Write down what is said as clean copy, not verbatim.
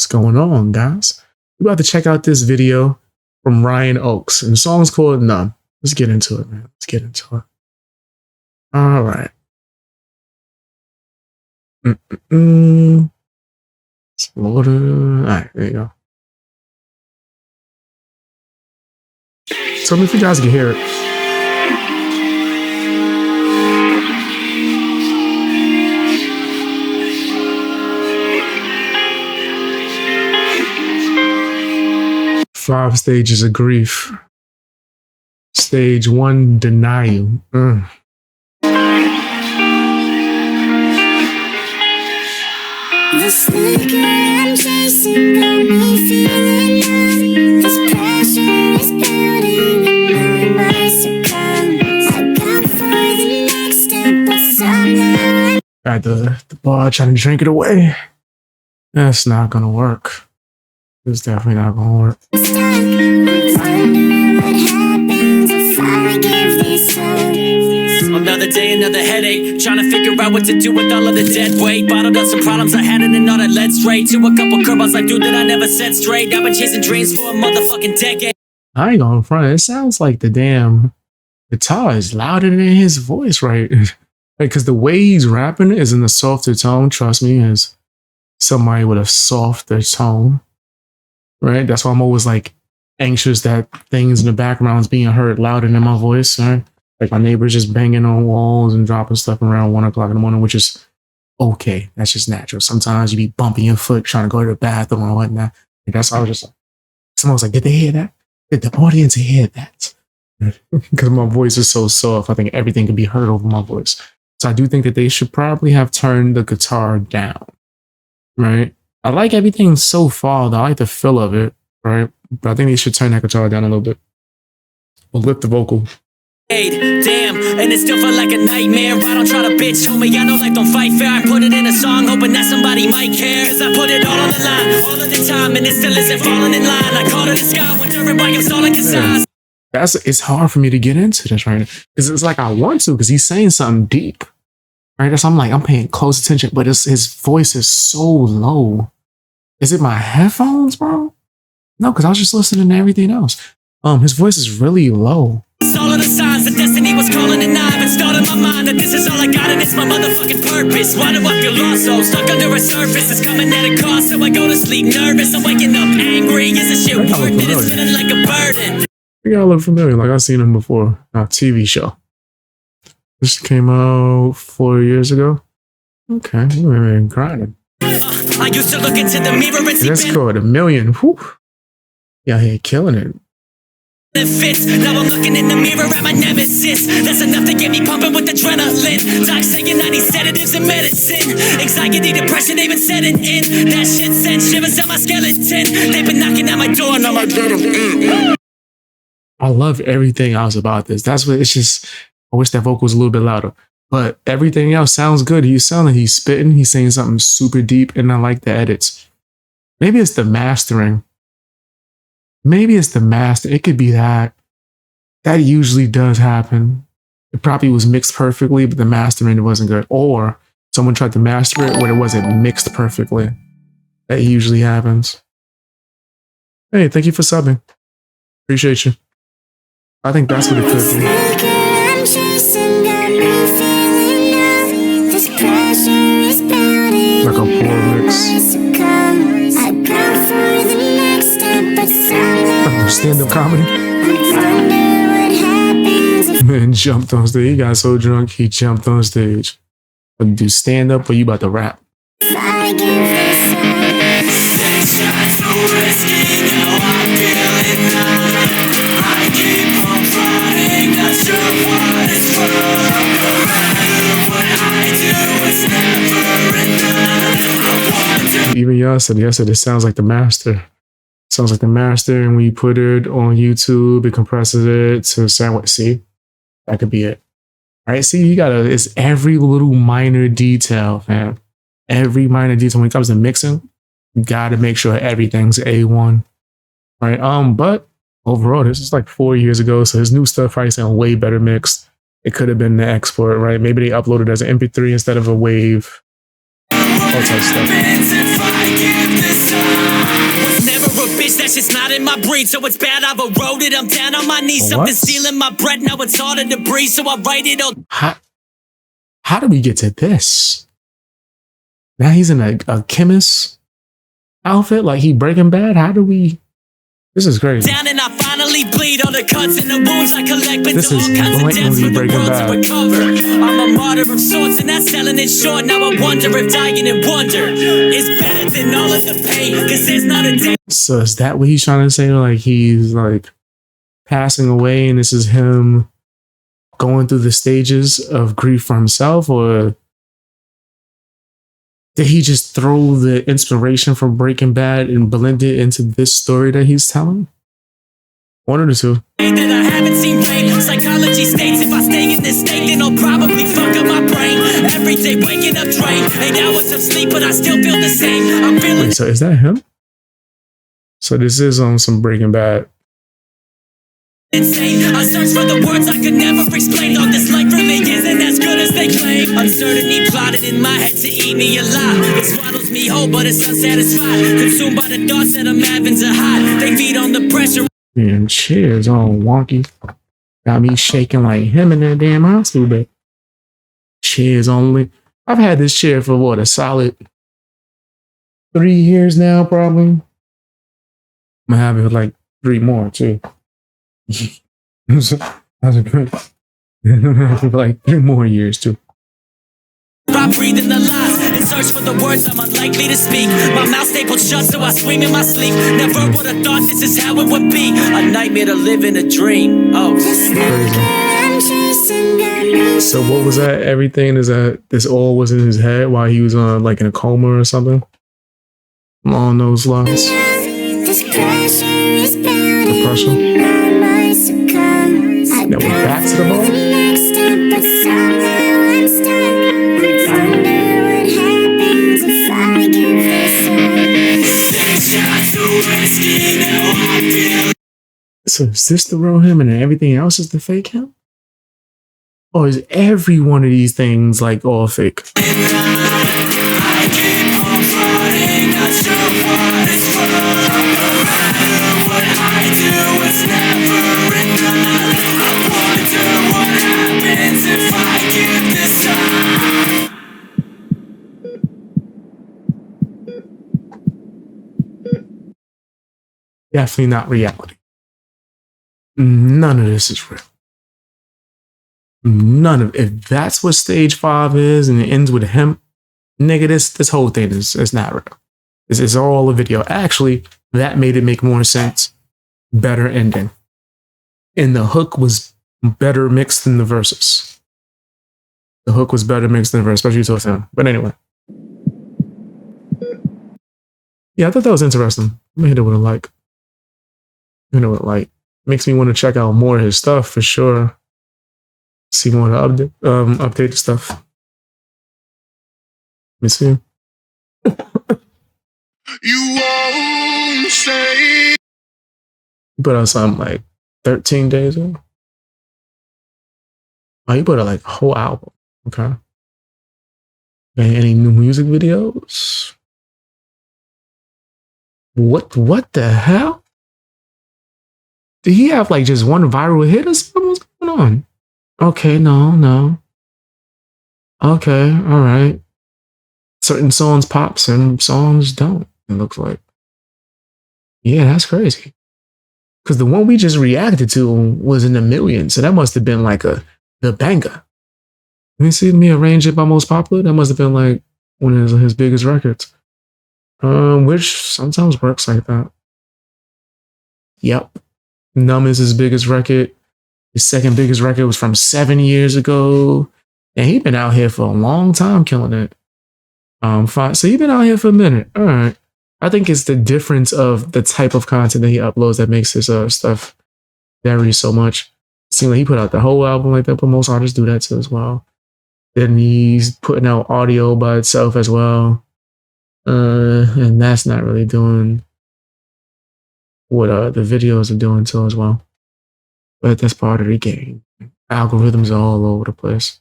What's going on, guys? We're about to check out this video from Ryan Oakes, and the song's called NUMB. Let's get into it, man. Let's get into it. All right. It's loaded. All right, there you go. Tell me if you guys can hear it. Five stages of grief. Stage 1, denial. This flicker I'm chasing got me feeling numb. This pressure is building and my mind succumbs. I got for the next step, but somehow Got the bar trying to drink it away. That's not gonna work. It's definitely not gonna work. I'm stuck. I wonder what happens if I give this up. Another day, another headache. Trying to figure out what to do with all of the dead weight. Bottled up some problems I had and all that led straight to a couple curveballs I threw that I never said straight. I've been chasing dreams for a motherfucking decade. I ain't going front. It sounds like the damn guitar is louder than his voice, right? Because the way he's rapping is in a softer tone. Trust me, as somebody with a softer tone, right? That's why I'm always like anxious that things in the background is being heard louder than my voice, right? Like my neighbors just banging on walls and dropping stuff around 1 o'clock in the morning, which is okay. That's just natural. Sometimes you be bumping your foot trying to go to the bathroom or whatnot. And that's why I was just like, someone was like, did they hear that? Did the audience hear that? Because my voice is so soft, I think everything can be heard over my voice. So I do think that they should probably have turned the guitar down, right? I like everything so far, though. I like the feel of it, right? But I think they should turn that guitar down a little bit. Or lift the vocal. Damn, and it still felt like a nightmare. I don't try to bitch, homie, I know life don't fight fair. I put it in a song, hoping that somebody might care. Cause I put it all on the line, all of the time, and it still isn't falling in line. I call it the sky, wondering why I'm stalling consigns. It's hard for me to get into this right now. Because it's like I want to, because he's saying something deep. Right? So I'm paying close attention, but his voice is so low. Is it my headphones, bro? No, because I was just listening to everything else. His voice is really low. All of the signs that destiny was calling, and I've installed in my mind that this is all I got and it's my motherfucking purpose. Why do I feel lost, so stuck under a surface? It's coming at a cost, so I go to sleep nervous. I'm waking up angry. Is this shit worth it? It's feeling like a burden. Y'all look familiar, like I've seen him before. A TV show. This came out 4 years ago. Okay, we've been grinding. I used to look into the mirror and see That's called $1 million. Whew. Yeah, here killing it. benefits. Now I'm looking in the mirror at my nemesis. That's enough to get me pumping with adrenaline. Doc saying I need sedatives and medicine. Anxiety, depression, they've been setting in. That shit sent shivers in my skeleton. They've been knocking at my door, now I let them in. I love everything else about this. That's what it's just. I wish that vocal was a little bit louder, but everything else sounds good. He's sounding, he's spitting, he's saying something super deep, and I like the edits. Maybe it's the mastering. Maybe it's the master. It could be that. That usually does happen. It probably was mixed perfectly, but the mastering it wasn't good. Or someone tried to master it when it wasn't mixed perfectly. That usually happens. Hey, thank you for subbing. Appreciate you. I think that's what it could be. Like a poor mix. Stand-up comedy. Man jumped on stage. He got so drunk, he jumped on stage. Do stand-up or you about to rap? Even y'all said it sounds like the master. Sounds like the master, and when you put it on YouTube, it compresses it to sound what. See, that could be it. All right, see, it's every little minor detail, man. Every minor detail when it comes to mixing, you gotta make sure everything's A1. Right? But overall, this is like 4 years ago, so his new stuff probably sound way better mixed. It could have been the export, right? Maybe they uploaded as an MP3 instead of a wave. All type stuff. Was never a bitch, that's just not in my breed. So it's bad, I've eroded, I'm down on my knees. What? Something stealing my breath, now it's harder to breathe. So I write it all. How do we get to this? Now he's in a chemist outfit, like he Breaking Bad. How do we? This is crazy. Down and I finally bleed. All the cuts and the wounds I collect, but This all is kinds of deaths for blatantly the Breaking world to Bad. recover. I'm a martyr of sorts, and that's selling it short. Now I wonder if dying in wonder is better than all of the pain. Cause there's not a day. So is that what he's trying to say? Like he's like passing away, and this is him going through the stages of grief for himself, or did he just throw the inspiration from Breaking Bad and blend it into this story that he's telling? One of the two. That I haven't seen rain. Psychology states if I stay in this state, then I'll probably fuck up my brain. Every day waking up drained, 8 hours of sleep, but I still feel the same. I'm feeling Wait, so is that him? So this is on some Breaking Bad. insane. I search for the words I could never explain. All this life really isn't as good as they claim. Uncertainty plotted in my head to eat me alive. It swallows me whole, but it's unsatisfied. Consumed by the thoughts that I'm having to hide. They feed on the pressure. Damn, chair's all wonky. Got me shaking like him in that damn hospital bed. Chair's only. I've had this chair for what, a solid 3 years now, probably. I'm gonna have it for like 3 more too. That's a great. I'm gonna have it for like 3 more years too. I breathe in the lies and search for the words I'm unlikely to speak. My mouth stapled shut, so I scream in my sleep. Never would have thought this is how it would be. A nightmare to live in a dream. Oh. So what was that? Everything is that this all was in his head while he was on like in a coma or something along those lines. Depression. Now we're back to the ball. So is this the real him and everything else is the fake him? Or is every one of these things like all fake? Definitely not reality. None of this is real. None of if that's what stage 5 is and it ends with him, nigga, this whole thing is not real. This is all a video. Actually, that made it make more sense. Better ending. And the hook was better mixed than the verses. The hook was better mixed than the verse, especially towards him. But anyway. Yeah, I thought that was interesting. Let me hit it with a like. You know what, like, makes me want to check out more of his stuff for sure. See more of the updated stuff. Let me see. You won't say. He put out something like 13 days ago. Oh, he put out like a whole album. Okay. Any new music videos? What the hell? Did he have like just one viral hit or something? What's going on? Okay, no. Okay, all right. Certain songs pop, certain songs don't, it looks like. Yeah, that's crazy. Because the one we just reacted to was in the millions, so that must have been like the banger. Let me see, let me arrange it by most popular. That must have been like one of his biggest records. Which sometimes works like that. Yep. NUMB is his biggest record. His second biggest record was from 7 years ago. And he's been out here for a long time killing it. Fine. So he's been out here for a minute. All right. I think it's the difference of the type of content that he uploads that makes his stuff vary so much. It seems like he put out the whole album like that, but most artists do that too as well. Then he's putting out audio by itself as well. And that's not really doing what the videos are doing too as well. But that's part of the game. Algorithms are all over the place.